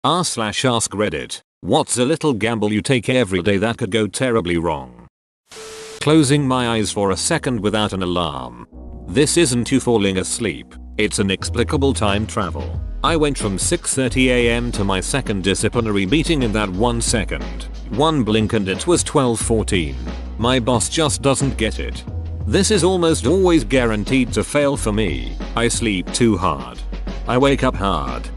r/ask Reddit. What's a little gamble you take every day that could go terribly wrong? Closing my eyes for a second without an alarm. This isn't you falling asleep. It's inexplicable time travel. I went from 6:30 AM to my second disciplinary meeting in that 1 second. One blink and it was 12:14. My boss just doesn't get it. This is almost always guaranteed to fail for me. I sleep too hard. I wake up hard.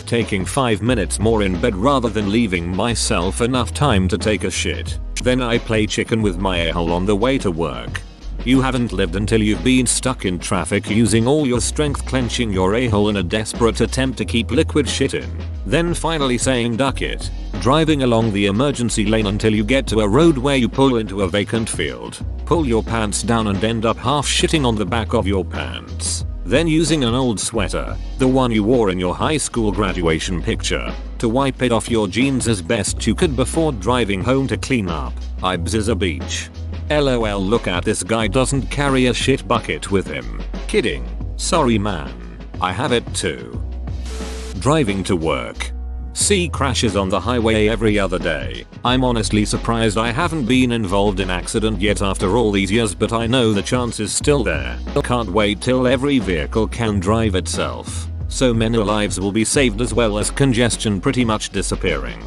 Taking 5 minutes more in bed rather than leaving myself enough time to take a shit. Then I play chicken with my a-hole on the way to work. You haven't lived until you've been stuck in traffic using all your strength clenching your a-hole in a desperate attempt to keep liquid shit in. Then finally saying duck it. Driving along the emergency lane until you get to a road where you pull into a vacant field. Pull your pants down and end up half shitting on the back of your pants. Then using an old sweater, the one you wore in your high school graduation picture, to wipe it off your jeans as best you could before driving home to clean up. Ibs is a beach. LOL, look at this guy doesn't carry a shit bucket with him. Kidding. Sorry man. I have it too. Driving to work. See crashes on the highway every other day. I'm honestly surprised I haven't been involved in accident yet after all these years, but I know the chance is still there. Can't wait till every vehicle can drive itself. So many lives will be saved as well as congestion pretty much disappearing.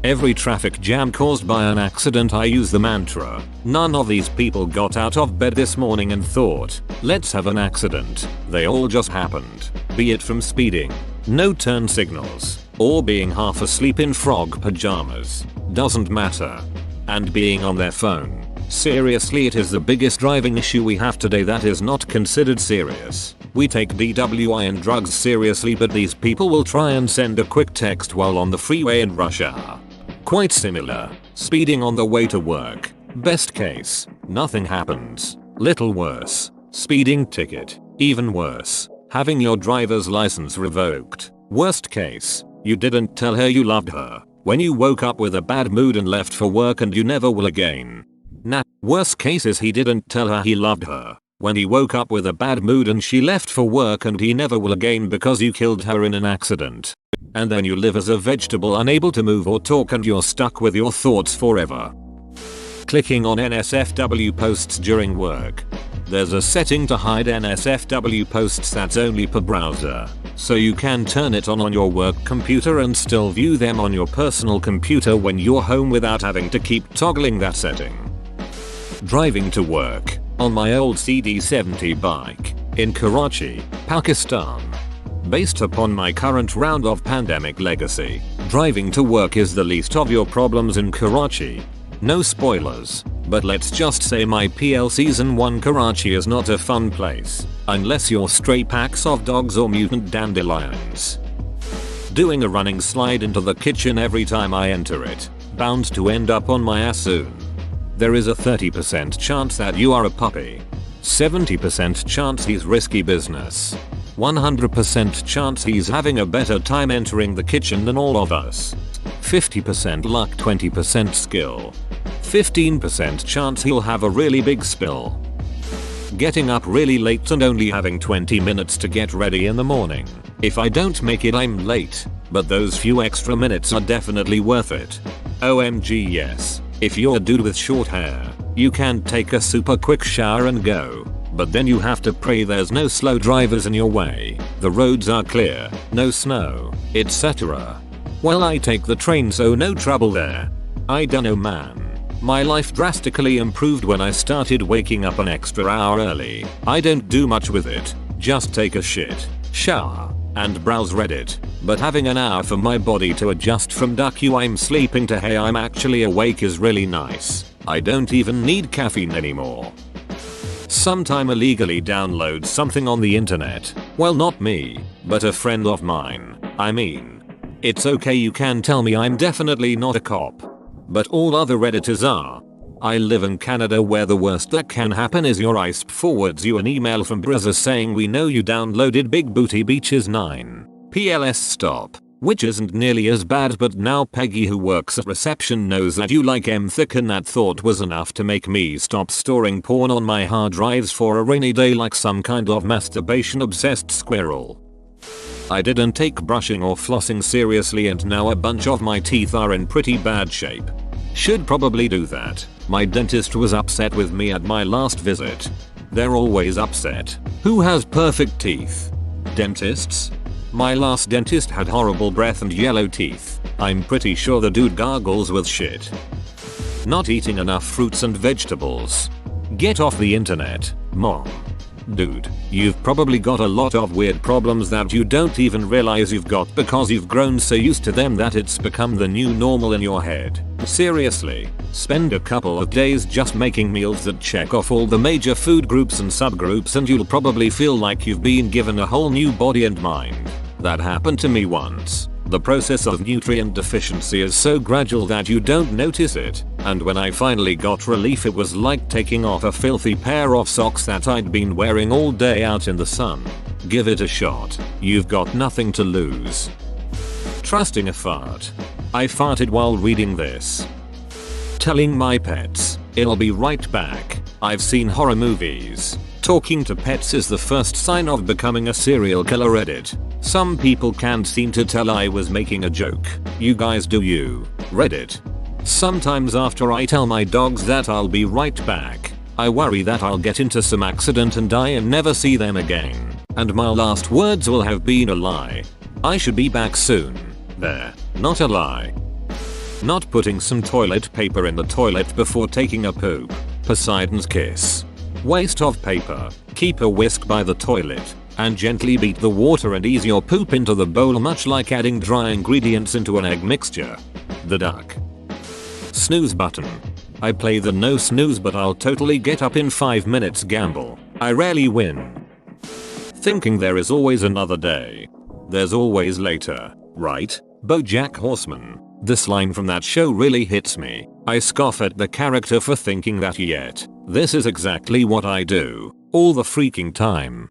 Every traffic jam caused by an accident I use the mantra, none of these people got out of bed this morning and thought, let's have an accident. They all just happened. Be it from speeding, no turn signals, or being half asleep in frog pajamas. Doesn't matter. And being on their phone. Seriously, it is the biggest driving issue we have today that is not considered serious. We take DWI and drugs seriously, but these people will try and send a quick text while on the freeway in rush hour. Quite similar. Speeding on the way to work. Best case, nothing happens. Little worse. Speeding ticket. Even worse. Having your driver's license revoked. Worst case, you didn't tell her you loved her when you woke up with a bad mood and left for work and you never will again. Nah, worst case is he didn't tell her he loved her when he woke up with a bad mood and she left for work and he never will again because you killed her in an accident. And then you live as a vegetable, unable to move or talk, and you're stuck with your thoughts forever. Clicking on NSFW posts during work. There's a setting to hide NSFW posts that's only per browser, so you can turn it on your work computer and still view them on your personal computer when you're home without having to keep toggling that setting. Driving to work on my old CD70 bike in Karachi, Pakistan. Based upon my current round of pandemic legacy, driving to work is the least of your problems in Karachi. No spoilers, but let's just say my PL Season 1 Karachi is not a fun place, unless you're stray packs of dogs or mutant dandelions. Doing a running slide into the kitchen every time I enter it, bound to end up on my ass soon. There is a 30% chance that you are a puppy. 70% chance he's risky business. 100% chance he's having a better time entering the kitchen than all of us. 50% luck, 20% skill. 15% chance he'll have a really big spill. Getting up really late and only having 20 minutes to get ready in the morning. If I don't make it, I'm late, but those few extra minutes are definitely worth it. OMG yes. If you're a dude with short hair, you can take a super quick shower and go. But then you have to pray there's no slow drivers in your way, the roads are clear, no snow, etc. Well, I take the train, so no trouble there. I dunno man. My life drastically improved when I started waking up an extra hour early. I don't do much with it, just take a shit, shower, and browse Reddit. But having an hour for my body to adjust from duck you I'm sleeping to hey I'm actually awake is really nice. I don't even need caffeine anymore. Sometime illegally download something on the internet. Well, not me, but a friend of mine. I mean, it's okay, you can tell me I'm definitely not a cop. But all other Redditors are. I live in Canada where the worst that can happen is your ISP forwards you an email from Brazza saying we know you downloaded Big Booty Beaches 9. PLS stop. Which isn't nearly as bad, but now Peggy who works at reception knows that you like thick, and that thought was enough to make me stop storing porn on my hard drives for a rainy day like some kind of masturbation obsessed squirrel. I didn't take brushing or flossing seriously and now a bunch of my teeth are in pretty bad shape. Should probably do that. My dentist was upset with me at my last visit. They're always upset. Who has perfect teeth? Dentists? My last dentist had horrible breath and yellow teeth. I'm pretty sure the dude gargles with shit. Not eating enough fruits and vegetables. Get off the internet, mom. Dude, you've probably got a lot of weird problems that you don't even realize you've got because you've grown so used to them that it's become the new normal in your head. Seriously, spend a couple of days just making meals that check off all the major food groups and subgroups and you'll probably feel like you've been given a whole new body and mind. That happened to me once. The process of nutrient deficiency is so gradual that you don't notice it, and when I finally got relief it was like taking off a filthy pair of socks that I'd been wearing all day out in the sun. Give it a shot. You've got nothing to lose. Trusting a fart. I farted while reading this. Telling my pets, "I'll be right back." I've seen horror movies. Talking to pets is the first sign of becoming a serial killer. Reddit. Some people can't seem to tell I was making a joke. You guys do you. Reddit. Sometimes after I tell my dogs that I'll be right back, I worry that I'll get into some accident and die and never see them again. And my last words will have been a lie. I should be back soon. There. Not a lie. Not putting some toilet paper in the toilet before taking a poop. Poseidon's kiss. Waste of paper. Keep a whisk by the toilet and gently beat the water and ease your poop into the bowl, much like adding dry ingredients into an egg mixture. The duck. Snooze button. I play the no snooze but I'll totally get up in 5 minutes gamble. I rarely win. Thinking there is always another day. There's always later, right? BoJack Horseman. This line from that show really hits me. I scoff at the character for thinking that, yet this is exactly what I do. All the freaking time.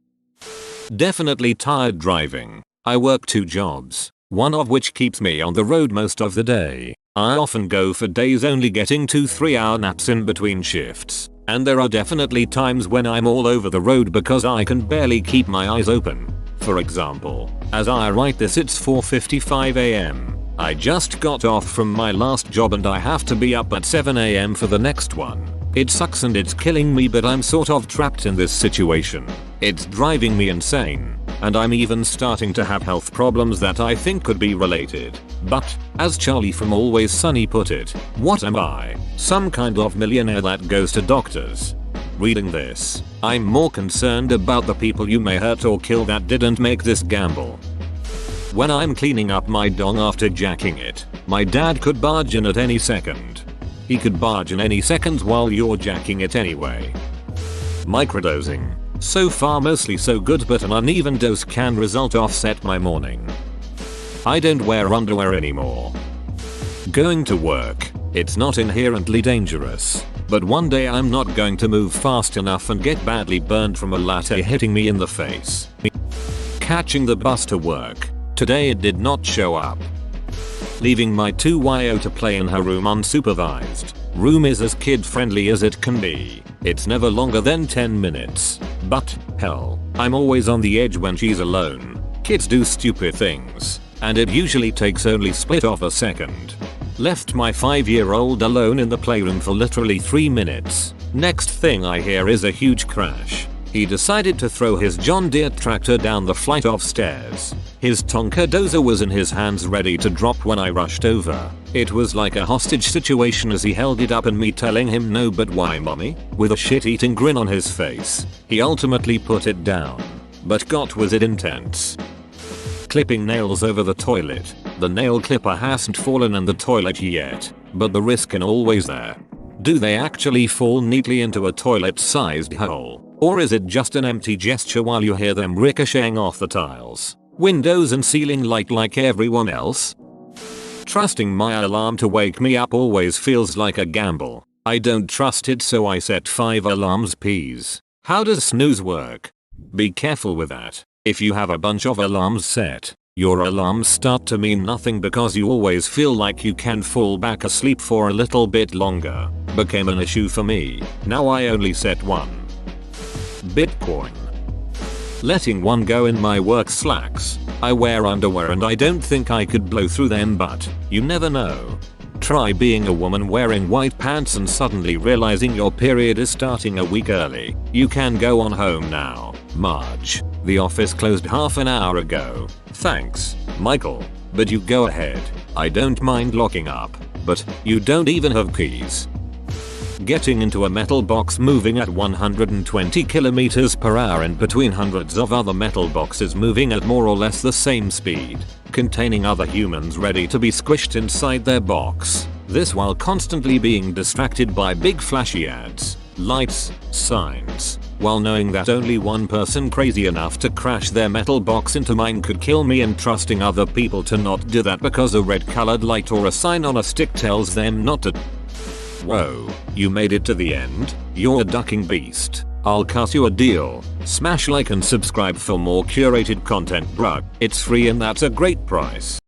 Definitely tired driving. I work 2 jobs, one of which keeps me on the road most of the day. I often go for days only getting 2-3 hour naps in between shifts. And there are definitely times when I'm all over the road because I can barely keep my eyes open. For example, as I write this it's 4:55 am. I just got off from my last job and I have to be up at 7 am for the next one. It sucks and it's killing me, but I'm sort of trapped in this situation. It's driving me insane, and I'm even starting to have health problems that I think could be related. But, as Charlie from Always Sunny put it, what am I? Some kind of millionaire that goes to doctors? Reading this, I'm more concerned about the people you may hurt or kill that didn't make this gamble. When I'm cleaning up my dong after jacking it, my dad could barge in at any second. He could barge in any second while you're jacking it anyway. Microdosing. So far mostly so good, but an uneven dose can result offset my morning. I don't wear underwear anymore. Going to work. It's not inherently dangerous, but one day I'm not going to move fast enough and get badly burned from a latte hitting me in the face. Catching the bus to work. Today it did not show up. Leaving my 2yo to play in her room unsupervised. Room is as kid friendly as it can be. It's never longer than 10 minutes. But, hell, I'm always on the edge when she's alone. Kids do stupid things, and it usually takes only split of a second. Left my 5-year-old alone in the playroom for literally 3 minutes. Next thing I hear is a huge crash. He decided to throw his John Deere tractor down the flight of stairs. His Tonka dozer was in his hands ready to drop when I rushed over. It was like a hostage situation as he held it up and me telling him no but why mommy, with a shit-eating grin on his face. He ultimately put it down. But God was it intense. Clipping nails over the toilet. The nail clipper hasn't fallen in the toilet yet, but the risk is always there. Do they actually fall neatly into a toilet-sized hole? Or is it just an empty gesture while you hear them ricocheting off the tiles, windows and ceiling like everyone else? Trusting my alarm to wake me up always feels like a gamble. I don't trust it, so I set 5 alarms. Please. How does snooze work? Be careful with that. If you have a bunch of alarms set, your alarms start to mean nothing because you always feel like you can fall back asleep for a little bit longer. Became an issue for me. Now I only set 1. Bitcoin. letting one go in my work slacks. I wear underwear and I don't think I could blow through them, but you never know. Try being a woman wearing white pants and suddenly realizing your period is starting a week early. You can go on home now. Marge. The office closed half an hour ago. Thanks, Michael. But you go ahead. I don't mind locking up. But you don't even have keys. Getting into a metal box moving at 120 kilometers per hour and between hundreds of other metal boxes moving at more or less the same speed, containing other humans ready to be squished inside their box. This while constantly being distracted by big flashy ads, lights, signs, while knowing that only one person crazy enough to crash their metal box into mine could kill me, and trusting other people to not do that because a red colored light or a sign on a stick tells them not to. Whoa, you made it to the end? You're a ducking beast. I'll cut you a deal. Smash like and subscribe for more curated content, bruh. It's free and that's a great price.